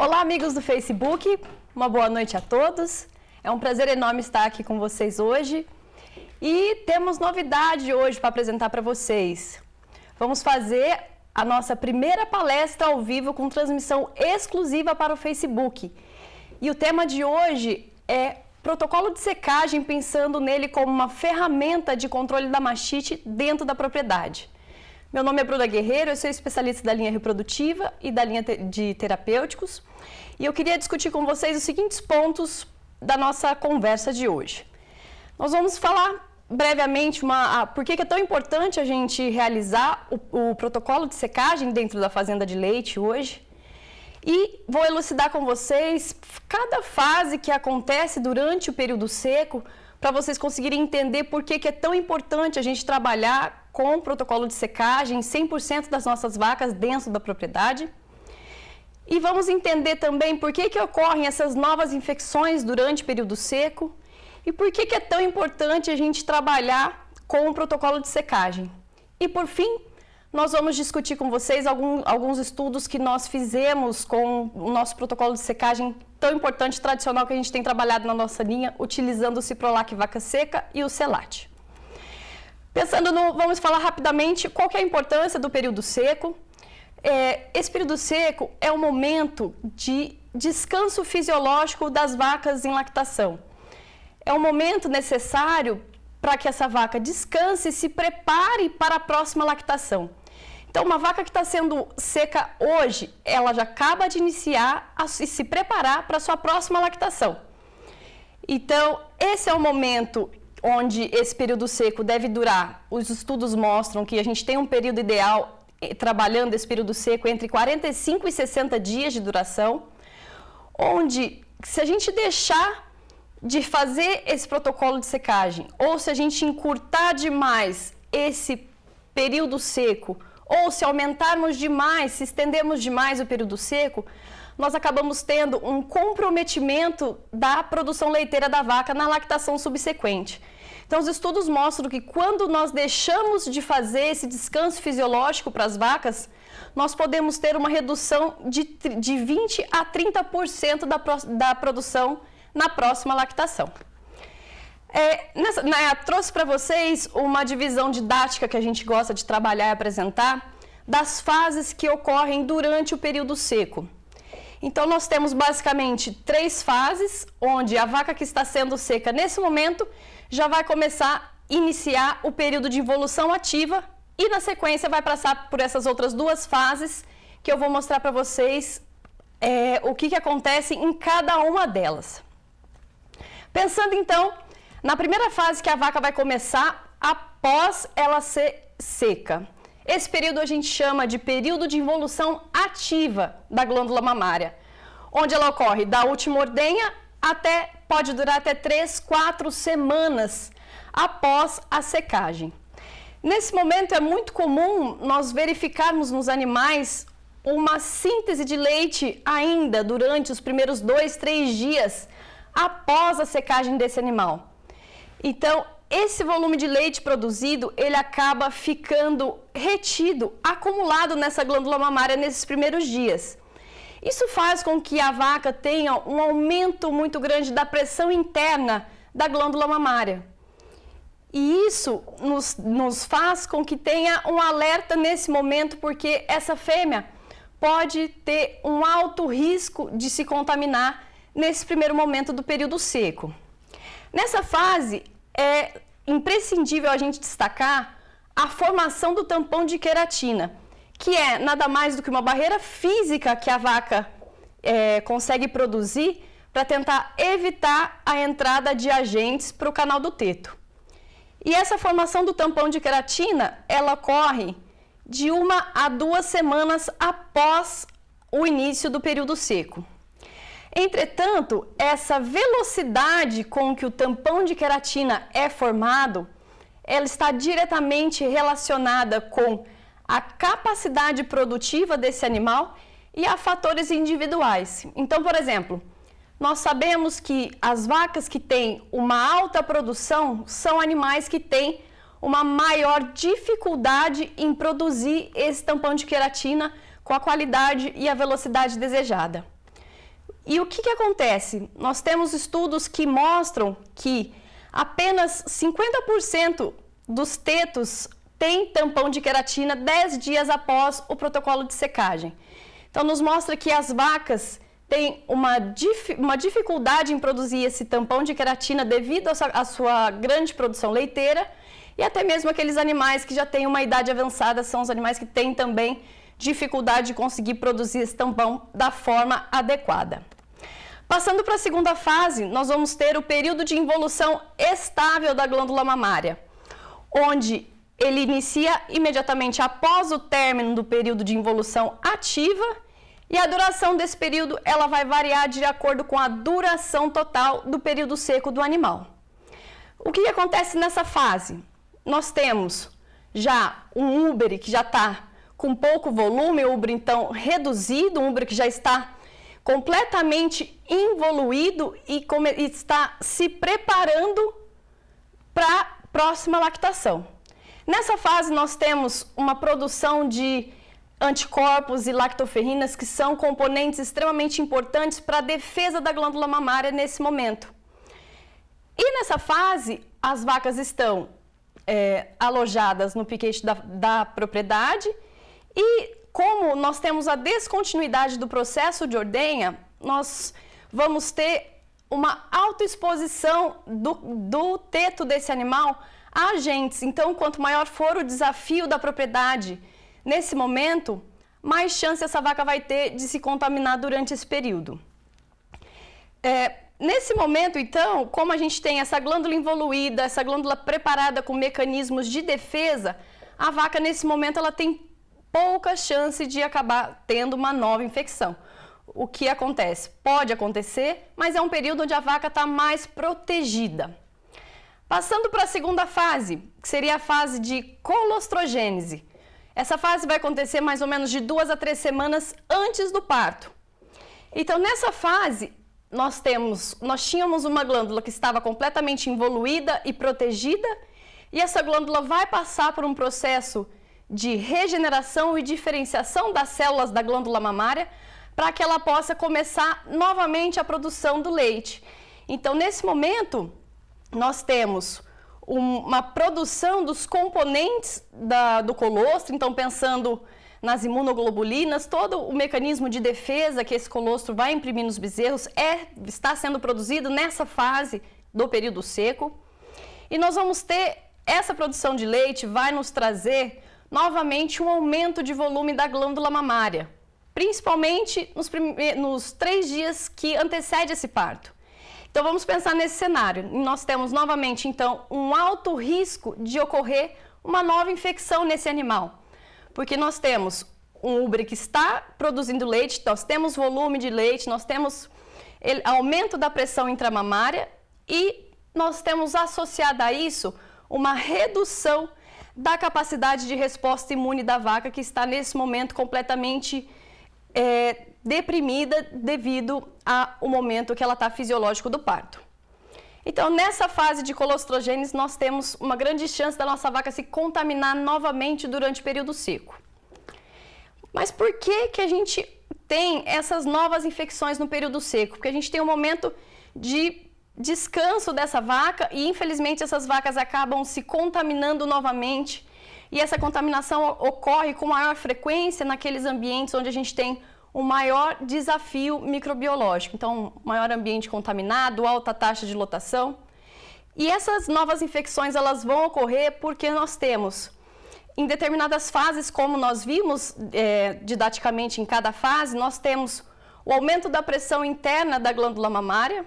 Olá, amigos do Facebook, uma boa noite a todos. É um prazer enorme estar aqui com vocês hoje. E temos novidade hoje para apresentar para vocês. Vamos fazer a nossa primeira palestra ao vivo com transmissão exclusiva para o Facebook. E o tema de hoje é protocolo de secagem, pensando nele como uma ferramenta de controle da mastite dentro da propriedade. Meu nome é Bruna Guerreiro, eu sou especialista da linha reprodutiva e da linha de terapêuticos. E eu queria discutir com vocês os seguintes pontos da nossa conversa de hoje. Nós vamos falar brevemente por que é tão importante a gente realizar o protocolo de secagem dentro da fazenda de leite hoje. E vou elucidar com vocês cada fase que acontece durante o período seco, para vocês conseguirem entender por que é tão importante a gente trabalhar com o protocolo de secagem em 100% das nossas vacas dentro da propriedade. E vamos entender também por que ocorrem essas novas infecções durante o período seco e por que é tão importante a gente trabalhar com o protocolo de secagem. E por fim, nós vamos discutir com vocês alguns estudos que nós fizemos com o nosso protocolo de secagem tão importante e tradicional que a gente tem trabalhado na nossa linha, utilizando o Ciprolac Vaca Seca e o Celate. Vamos falar rapidamente qual que é a importância do período seco. Esse período seco é um momento de descanso fisiológico das vacas em lactação. É um momento necessário para que essa vaca descanse e se prepare para a próxima lactação. Então, uma vaca que está sendo seca hoje, ela já acaba de iniciar a se preparar para a sua próxima lactação. Então, esse é o momento onde esse período seco deve durar. Os estudos mostram que a gente tem um período ideal trabalhando esse período seco entre 45 e 60 dias de duração, onde se a gente deixar de fazer esse protocolo de secagem, ou se a gente encurtar demais esse período seco, ou se aumentarmos demais, se estendermos demais o período seco, nós acabamos tendo um comprometimento da produção leiteira da vaca na lactação subsequente. Então, os estudos mostram que quando nós deixamos de fazer esse descanso fisiológico para as vacas, nós podemos ter uma redução de 20% a 30% da produção na próxima lactação. Trouxe para vocês uma divisão didática que a gente gosta de trabalhar e apresentar das fases que ocorrem durante o período seco. Então, nós temos basicamente 3 fases, onde a vaca que está sendo seca nesse momento já vai começar a iniciar o período de evolução ativa e, na sequência, vai passar por essas outras 2 fases que eu vou mostrar para vocês o que acontece em cada uma delas. Pensando, então, na primeira fase que a vaca vai começar após ela ser seca. Esse período a gente chama de período de involução ativa da glândula mamária, onde ela ocorre da última ordenha pode durar até 3, 4 semanas após a secagem. Nesse momento é muito comum nós verificarmos nos animais uma síntese de leite ainda durante os primeiros 2, 3 dias após a secagem desse animal. Então, esse volume de leite produzido, ele acaba ficando retido, acumulado nessa glândula mamária nesses primeiros dias. Isso faz com que a vaca tenha um aumento muito grande da pressão interna da glândula mamária. E isso nos faz com que tenha um alerta nesse momento, porque essa fêmea pode ter um alto risco de se contaminar nesse primeiro momento do período seco. Nessa fase, é imprescindível a gente destacar a formação do tampão de queratina, que é nada mais do que uma barreira física que a vaca consegue produzir para tentar evitar a entrada de agentes para o canal do teto. E essa formação do tampão de queratina, ela ocorre de 1 a 2 semanas após o início do período seco. Entretanto, essa velocidade com que o tampão de queratina é formado, ela está diretamente relacionada com a capacidade produtiva desse animal e a fatores individuais. Então, por exemplo, nós sabemos que as vacas que têm uma alta produção são animais que têm uma maior dificuldade em produzir esse tampão de queratina com a qualidade e a velocidade desejada. E o que acontece? Nós temos estudos que mostram que apenas 50% dos tetos têm tampão de queratina 10 dias após o protocolo de secagem. Então, nos mostra que as vacas têm uma dificuldade em produzir esse tampão de queratina devido à sua grande produção leiteira, e até mesmo aqueles animais que já têm uma idade avançada são os animais que têm também dificuldade de conseguir produzir esse tampão da forma adequada. Passando para a segunda fase, nós vamos ter o período de involução estável da glândula mamária, onde ele inicia imediatamente após o término do período de involução ativa, e a duração desse período ela vai variar de acordo com a duração total do período seco do animal. O que acontece nessa fase? Nós temos já um úbere que já está com pouco volume, o úbere então reduzido, um úbere que já está completamente involuído e está se preparando para a próxima lactação. Nessa fase nós temos uma produção de anticorpos e lactoferrinas que são componentes extremamente importantes para a defesa da glândula mamária nesse momento. E nessa fase as vacas estão alojadas no piquete da propriedade, e como nós temos a descontinuidade do processo de ordenha, nós vamos ter uma autoexposição do teto desse animal a agentes. Então, quanto maior for o desafio da propriedade nesse momento, mais chance essa vaca vai ter de se contaminar durante esse período. Nesse momento, então, como a gente tem essa glândula involuída, essa glândula preparada com mecanismos de defesa, a vaca nesse momento ela tem pouca chance de acabar tendo uma nova infecção. O que acontece? Pode acontecer, mas é um período onde a vaca está mais protegida. Passando para a segunda fase, que seria a fase de colostrogênese. Essa fase vai acontecer mais ou menos de 2 a 3 semanas antes do parto. Então, nessa fase, nós tínhamos uma glândula que estava completamente involuída e protegida, e essa glândula vai passar por um processo de regeneração e diferenciação das células da glândula mamária para que ela possa começar novamente a produção do leite. Então, nesse momento, nós temos uma produção dos componentes do colostro, então pensando nas imunoglobulinas, todo o mecanismo de defesa que esse colostro vai imprimir nos bezerros está sendo produzido nessa fase do período seco. E nós vamos ter essa produção de leite, vai nos trazer novamente um aumento de volume da glândula mamária, principalmente nos 3 dias que antecedem esse parto. Então vamos pensar nesse cenário. Nós temos novamente então um alto risco de ocorrer uma nova infecção nesse animal, porque nós temos um úbere que está produzindo leite, nós temos volume de leite, nós temos aumento da pressão intramamária e nós temos associado a isso uma redução da capacidade de resposta imune da vaca, que está nesse momento completamente deprimida devido ao momento que ela está fisiológico do parto. Então, nessa fase de colostrogênese, nós temos uma grande chance da nossa vaca se contaminar novamente durante o período seco. Mas por que a gente tem essas novas infecções no período seco? Porque a gente tem um momento de descanso dessa vaca e, infelizmente, essas vacas acabam se contaminando novamente, e essa contaminação ocorre com maior frequência naqueles ambientes onde a gente tem um maior desafio microbiológico. Então, maior ambiente contaminado, alta taxa de lotação. E essas novas infecções elas vão ocorrer porque nós temos, em determinadas fases, como nós vimos didaticamente em cada fase, nós temos o aumento da pressão interna da glândula mamária,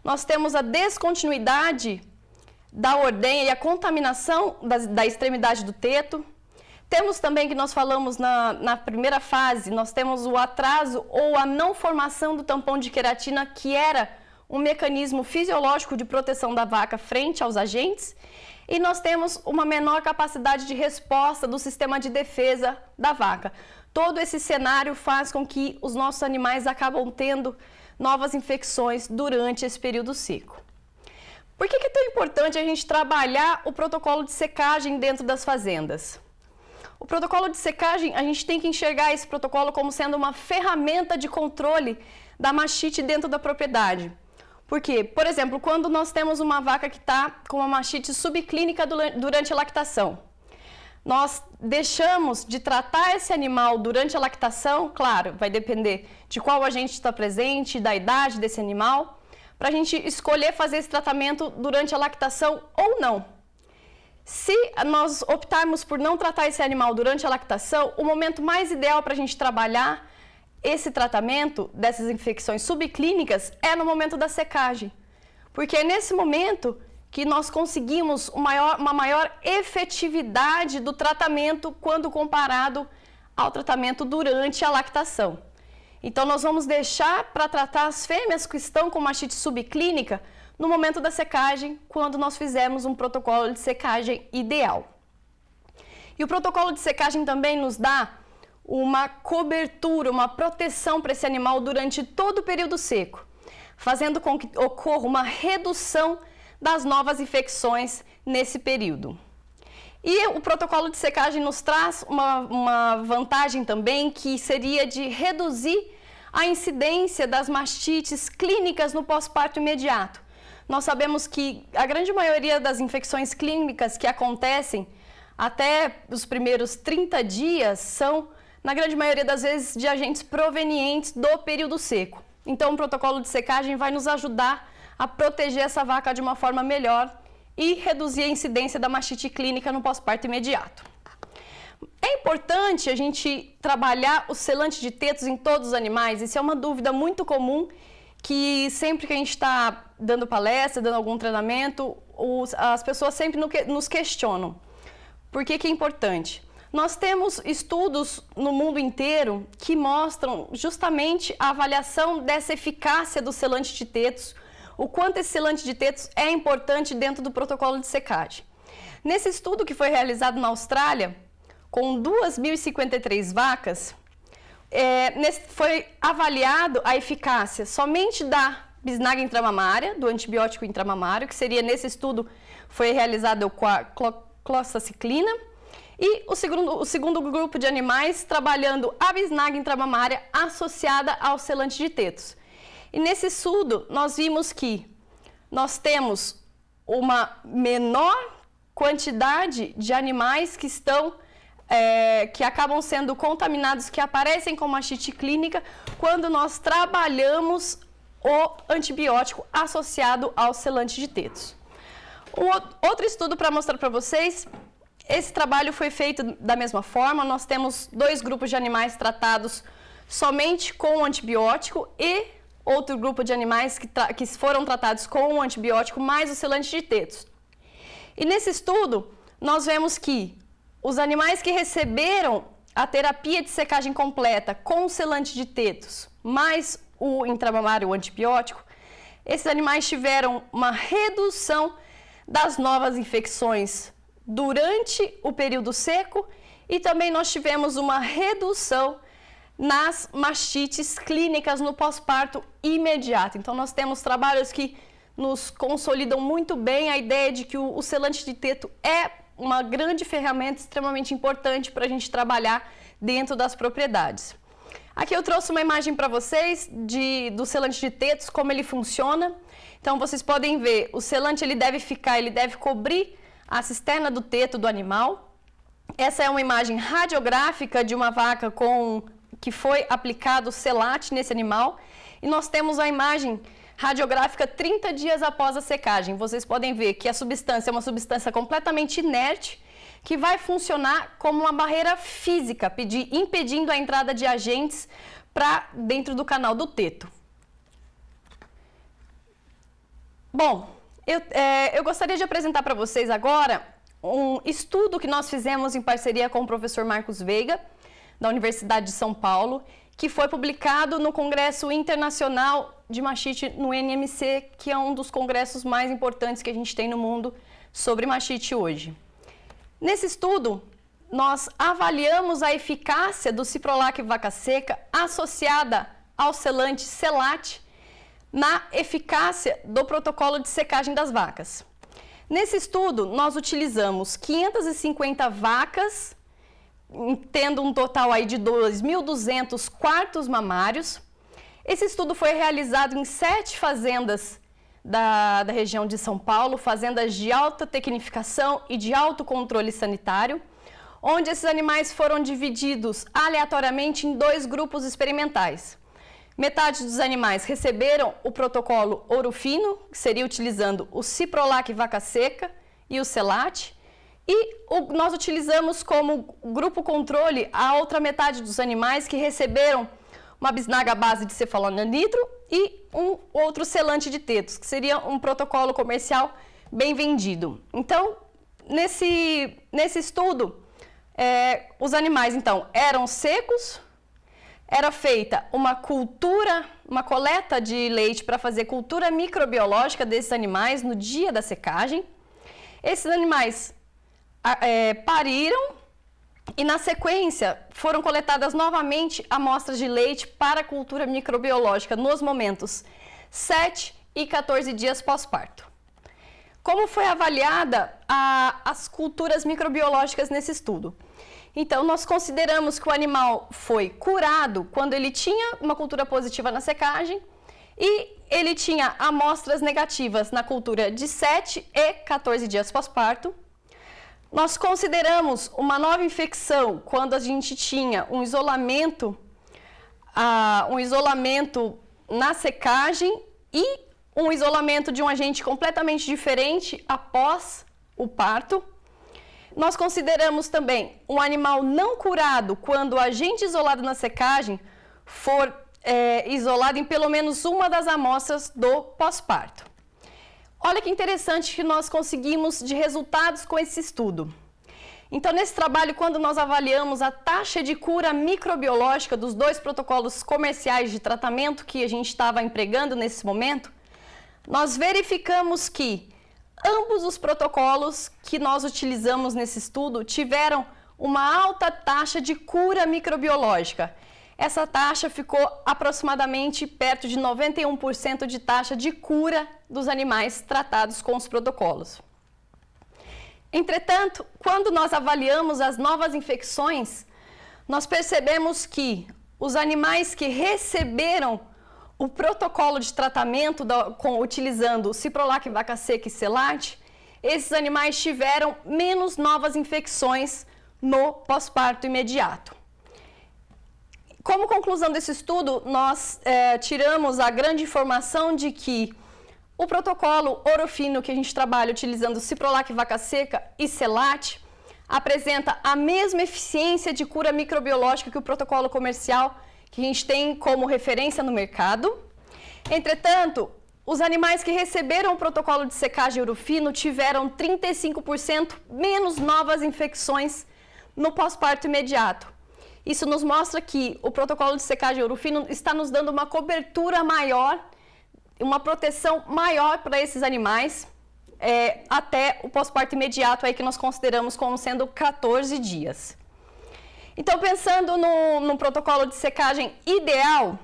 nós temos a descontinuidade da ordenha e a contaminação da extremidade do teto. Temos também, que nós falamos na primeira fase, nós temos o atraso ou a não formação do tampão de queratina, que era um mecanismo fisiológico de proteção da vaca frente aos agentes, e nós temos uma menor capacidade de resposta do sistema de defesa da vaca. Todo esse cenário faz com que os nossos animais acabam tendo novas infecções durante esse período seco. Por que é tão importante a gente trabalhar o protocolo de secagem dentro das fazendas? O protocolo de secagem, a gente tem que enxergar esse protocolo como sendo uma ferramenta de controle da mastite dentro da propriedade. Por quê? Por exemplo, quando nós temos uma vaca que está com uma mastite subclínica durante a lactação, nós deixamos de tratar esse animal durante a lactação, claro, vai depender de qual agente está presente, da idade desse animal, para a gente escolher fazer esse tratamento durante a lactação ou não. Se nós optarmos por não tratar esse animal durante a lactação, o momento mais ideal para a gente trabalhar esse tratamento dessas infecções subclínicas é no momento da secagem, porque é nesse momento que nós conseguimos uma maior efetividade do tratamento quando comparado ao tratamento durante a lactação. Então, nós vamos deixar para tratar as fêmeas que estão com mastite subclínica no momento da secagem, quando nós fizermos um protocolo de secagem ideal. E o protocolo de secagem também nos dá uma cobertura, uma proteção para esse animal durante todo o período seco, fazendo com que ocorra uma redução das novas infecções nesse período. E o protocolo de secagem nos traz uma vantagem também, que seria de reduzir a incidência das mastites clínicas no pós-parto imediato. Nós sabemos que a grande maioria das infecções clínicas que acontecem até os primeiros 30 dias são, na grande maioria das vezes, de agentes provenientes do período seco. Então, o protocolo de secagem vai nos ajudar a proteger essa vaca de uma forma melhor e reduzir a incidência da mastite clínica no pós-parto imediato. É importante a gente trabalhar o selante de tetos em todos os animais. Isso é uma dúvida muito comum, que sempre que a gente está dando palestra, dando algum treinamento, as pessoas sempre nos questionam. Por que é importante? Nós temos estudos no mundo inteiro que mostram justamente a avaliação dessa eficácia do selante de tetos, o quanto esse selante de tetos é importante dentro do protocolo de secagem. Nesse estudo que foi realizado na Austrália, com 2.053 vacas, foi avaliado a eficácia somente da bisnaga intramamária, do antibiótico intramamário, que seria, nesse estudo, foi realizado com a cloxaciclina, e o segundo grupo de animais trabalhando a bisnaga intramamária associada ao selante de tetos. E nesse estudo, nós vimos que nós temos uma menor quantidade de animais que que acabam sendo contaminados, que aparecem com mastite clínica, quando nós trabalhamos o antibiótico associado ao selante de tetos. Outro estudo para mostrar para vocês, esse trabalho foi feito da mesma forma. Nós temos 2 grupos de animais tratados somente com o antibiótico e outro grupo de animais que foram tratados com o antibiótico mais o selante de tetos. E nesse estudo, nós vemos que os animais que receberam a terapia de secagem completa com o selante de tetos mais o intramamário, o antibiótico, esses animais tiveram uma redução das novas infecções durante o período seco, e também nós tivemos uma redução nas mastites clínicas no pós-parto imediato. Então, nós temos trabalhos que nos consolidam muito bem a ideia de que o selante de teto é uma grande ferramenta extremamente importante para a gente trabalhar dentro das propriedades. Aqui eu trouxe uma imagem para vocês do selante de tetos, como ele funciona. Então, vocês podem ver, o selante ele deve cobrir a cisterna do teto do animal. Essa é uma imagem radiográfica de uma vaca que foi aplicado selate nesse animal. E nós temos a imagem radiográfica 30 dias após a secagem. Vocês podem ver que a substância é uma substância completamente inerte, que vai funcionar como uma barreira física, impedindo a entrada de agentes para dentro do canal do teto. Bom, eu gostaria de apresentar para vocês agora um estudo que nós fizemos em parceria com o professor Marcos Veiga, da Universidade de São Paulo, que foi publicado no Congresso Internacional de Mastite, no NMC, que é um dos congressos mais importantes que a gente tem no mundo sobre mastite hoje. Nesse estudo, nós avaliamos a eficácia do Ciprolac vaca seca associada ao selante selate na eficácia do protocolo de secagem das vacas. Nesse estudo, nós utilizamos 550 vacas tendo um total aí de 2.200 quartos mamários. Esse estudo foi realizado em 7 fazendas da região de São Paulo, fazendas de alta tecnificação e de alto controle sanitário, onde esses animais foram divididos aleatoriamente em 2 grupos experimentais. Metade dos animais receberam o protocolo Ouro Fino, que seria utilizando o Ciprolac vaca seca e o Selate, e nós utilizamos como grupo controle a outra metade dos animais que receberam uma bisnaga à base de cefalonanidro e um outro selante de tetos, que seria um protocolo comercial bem vendido. Então, nesse estudo, os animais então eram secos, era feita uma coleta de leite para fazer cultura microbiológica desses animais no dia da secagem. Esses animais pariram e, na sequência, foram coletadas novamente amostras de leite para cultura microbiológica nos momentos 7 e 14 dias pós-parto. Como foi avaliada as culturas microbiológicas nesse estudo? Então, nós consideramos que o animal foi curado quando ele tinha uma cultura positiva na secagem e ele tinha amostras negativas na cultura de 7 e 14 dias pós-parto. Nós consideramos uma nova infecção quando a gente tinha um isolamento na secagem e um isolamento de um agente completamente diferente após o parto. Nós consideramos também um animal não curado quando o agente isolado na secagem for isolado em pelo menos uma das amostras do pós-parto. Olha que interessante que nós conseguimos de resultados com esse estudo. Então, nesse trabalho, quando nós avaliamos a taxa de cura microbiológica dos 2 protocolos comerciais de tratamento que a gente estava empregando nesse momento, nós verificamos que ambos os protocolos que nós utilizamos nesse estudo tiveram uma alta taxa de cura microbiológica. Essa taxa ficou aproximadamente perto de 91% de taxa de cura dos animais tratados com os protocolos. Entretanto, quando nós avaliamos as novas infecções, nós percebemos que os animais que receberam o protocolo de tratamento utilizando o Ciprolac vaca seca e Selate, esses animais tiveram menos novas infecções no pós-parto imediato. Como conclusão desse estudo, nós tiramos a grande informação de que o protocolo Ouro Fino que a gente trabalha utilizando Ciprolac vaca seca e Selate apresenta a mesma eficiência de cura microbiológica que o protocolo comercial que a gente tem como referência no mercado. Entretanto, os animais que receberam o protocolo de secagem Ouro Fino tiveram 35% menos novas infecções no pós-parto imediato. Isso nos mostra que o protocolo de secagem Ouro Fino está nos dando uma cobertura maior, uma proteção maior para esses animais, até o pós-parto imediato aí que nós consideramos como sendo 14 dias. Então, pensando no protocolo de secagem ideal,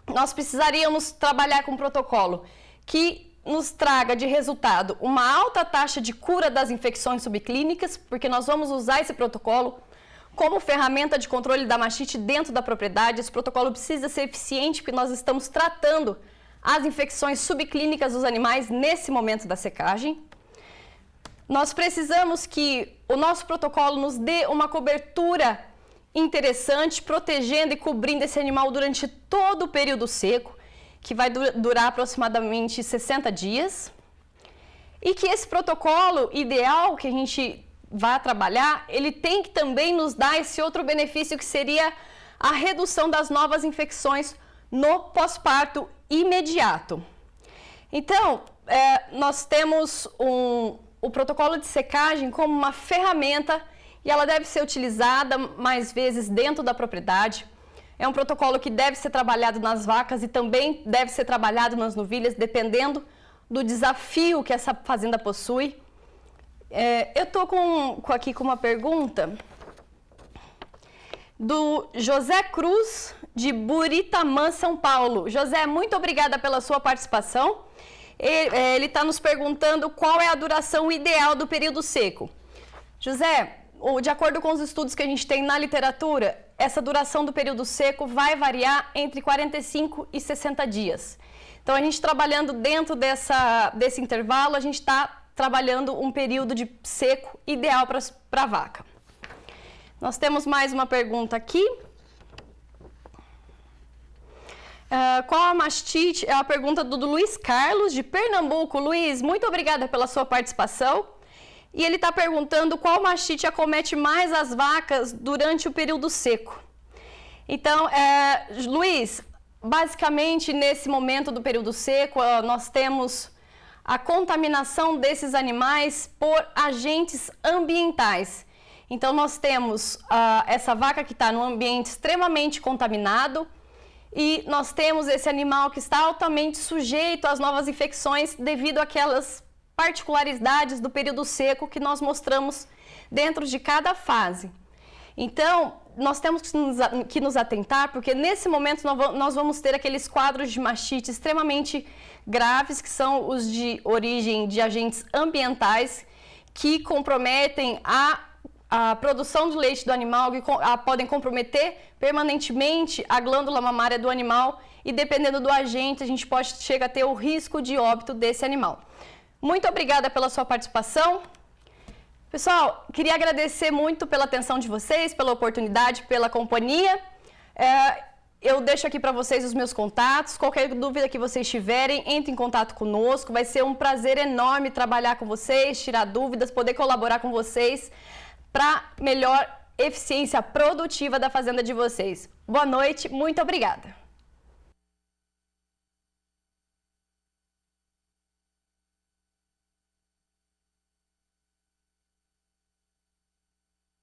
nós precisaríamos trabalhar com um protocolo que nos traga de resultado uma alta taxa de cura das infecções subclínicas, porque nós vamos usar esse protocolo como ferramenta de controle da mastite dentro da propriedade. Esse protocolo precisa ser eficiente porque nós estamos tratando as infecções subclínicas dos animais nesse momento da secagem. Nós precisamos que o nosso protocolo nos dê uma cobertura interessante, protegendo e cobrindo esse animal durante todo o período seco, que vai durar aproximadamente 60 dias. E que esse protocolo ideal que a gente vai trabalhar, ele tem que também nos dar esse outro benefício que seria a redução das novas infecções no pós-parto imediato. Então, nós temos o protocolo de secagem como uma ferramenta e ela deve ser utilizada mais vezes dentro da propriedade. É um protocolo que deve ser trabalhado nas vacas e também deve ser trabalhado nas novilhas, dependendo do desafio que essa fazenda possui. Eu estou aqui com uma pergunta do José Cruz, de Buritamã, São Paulo. José, muito obrigada pela sua participação. Ele está nos perguntando qual é a duração ideal do período seco. José, de acordo com os estudos que a gente tem na literatura, essa duração do período seco vai variar entre 45 e 60 dias. Então, a gente trabalhando dentro desse intervalo, a gente está trabalhando um período de seco ideal para a vaca. Nós temos mais uma pergunta aqui. Qual a mastite? É a pergunta do Luiz Carlos, de Pernambuco. Luiz, muito obrigada pela sua participação. E ele está perguntando qual mastite acomete mais as vacas durante o período seco. Então, Luiz, basicamente nesse momento do período seco, nós temos a contaminação desses animais por agentes ambientais. Então, nós temos essa vaca que está num ambiente extremamente contaminado e nós temos esse animal que está altamente sujeito às novas infecções devido àquelas particularidades do período seco que nós mostramos dentro de cada fase. Então, nós temos que nos atentar, porque nesse momento nós vamos ter aqueles quadros de mastite extremamente graves, que são os de origem de agentes ambientais, que comprometem a produção de leite do animal, que podem comprometer permanentemente a glândula mamária do animal e, dependendo do agente, a gente chega a ter o risco de óbito desse animal. Muito obrigada pela sua participação. Pessoal, queria agradecer muito pela atenção de vocês, pela oportunidade, pela companhia. Eu deixo aqui para vocês os meus contatos. Qualquer dúvida que vocês tiverem, entre em contato conosco. Vai ser um prazer enorme trabalhar com vocês, tirar dúvidas, poder colaborar com vocês para melhor eficiência produtiva da fazenda de vocês. Boa noite, muito obrigada.